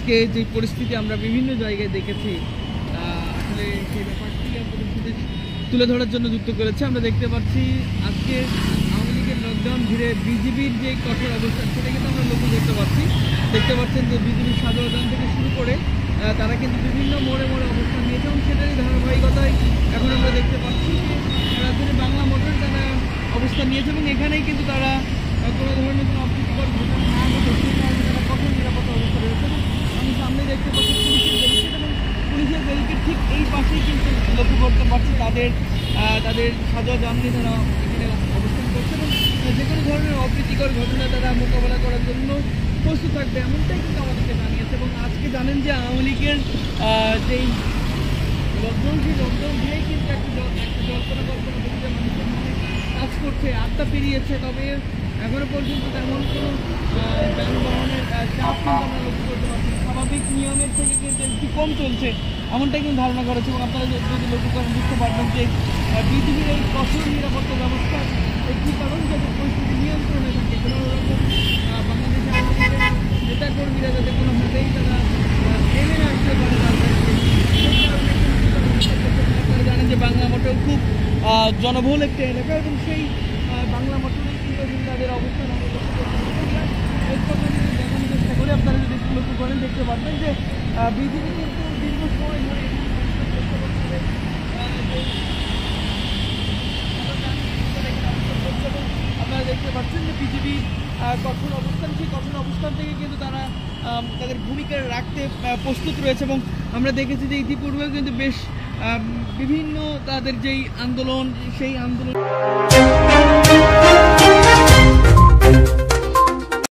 আজকে যে পরিস্থিতি আমরা বিভিন্ন জায়গায় দেখেছি, আসলে সেই ব্যাপারটি আপনাদের সাথে তুলে ধরার জন্য যুক্ত করেছে। আমরা দেখতে পাচ্ছি আজকে আওয়ামী লীগের লকডাউন ঘিরে বিজিবির যে কঠোর অবস্থান সেটা কিন্তু আমরা লক্ষ্য করতে পারছি। দেখতে পাচ্ছেন যে বিজিবির সাধারণ থেকে শুরু করে তারা কিন্তু বিভিন্ন মোড়ে মোড়ে অবস্থান নিয়েছে এবং সেটারই ধারাবাহিকতায় এখন আমরা দেখতে পাচ্ছি যে রাজধানী বাংলা মোটর তারা অবস্থান নিয়েছে এবং এখানেই কিন্তু তারা কোনো ধরনের কোনো অপ্রীতিকর ঘটনা না ঘটে সেই কারণে তারা কঠোর নিরাপত্তা অবস্থা রয়েছে। এবং আমি সামনে দেখতে পাচ্ছি পুলিশের ব্যারিকেড এবং পুলিশের ব্যারিকেড ঠিক এই পাশেই কিন্তু লক্ষ্য করতে পারছি তাদের সাজোয়া যান নিয়ে তারা এখানে অবস্থান করছে এবং যে কোনো ধরনের অপ্রীতিকর ঘটনা তারা মোকাবেলা করার জন্য প্রস্তুত থাকবে এমনটাই কিন্তু আমাদেরকে জানিয়েছে। এবং আজকে জানেন যে আওয়ামী লীগের যেই লকডাউন সেই লকডাউন দিয়েই কিন্তু একটা জল্পনা কল্পনা বলতে মানুষের মনে কাজ করছে, আত্মা পেরিয়েছে। তবে এখনো পর্যন্ত তেমন কোনো যানবাহনের চাপ কিন্তু আমরা লক্ষ্য করতে পারছি। স্বাভাবিক নিয়মের থেকে কিন্তু একটু কম চলছে এমনটাই কিন্তু ধারণা করেছে। এবং আপনারা যদি লক্ষ্য করেন বুঝতে পারবেন যে বিজিবির এই কঠোর নিরাপত্তা ব্যবস্থা একটি কারণ যাতে পরিস্থিতি নিয়ন্ত্রণে থাকে। কোনো রকম বাংলাদেশে আওয়ামী লীগের নেতাকর্মীরা যাতে কোনোভাবেই তারা নেমে আসতে পারে রাজনীতিতে, সেই কারণে আপনারা জানেন যে বাংলা মোটর খুব জনবহুল একটি এলাকা এবং সেই বাংলা মোটরেই কিন্তু তাদের অবস্থান আমরা লক্ষ্য করতে দেখানোর চেষ্টা করে আপনারা যদি লক্ষ্য করেন দেখতে পারবেন যে বিজিবি কিন্তু দীর্ঘ সময় ধরে আপনারা দেখতে পাচ্ছেন যে বিজিবি কঠোর অবস্থান, সেই কঠোর অবস্থান থেকে কিন্তু তারা তাদের ভূমিকা রাখতে প্রস্তুত রয়েছে। এবং আমরা দেখেছি যে ইতিপূর্বেও কিন্তু বেশ বিভিন্ন তাদের যেই আন্দোলন সেই আন্দোলন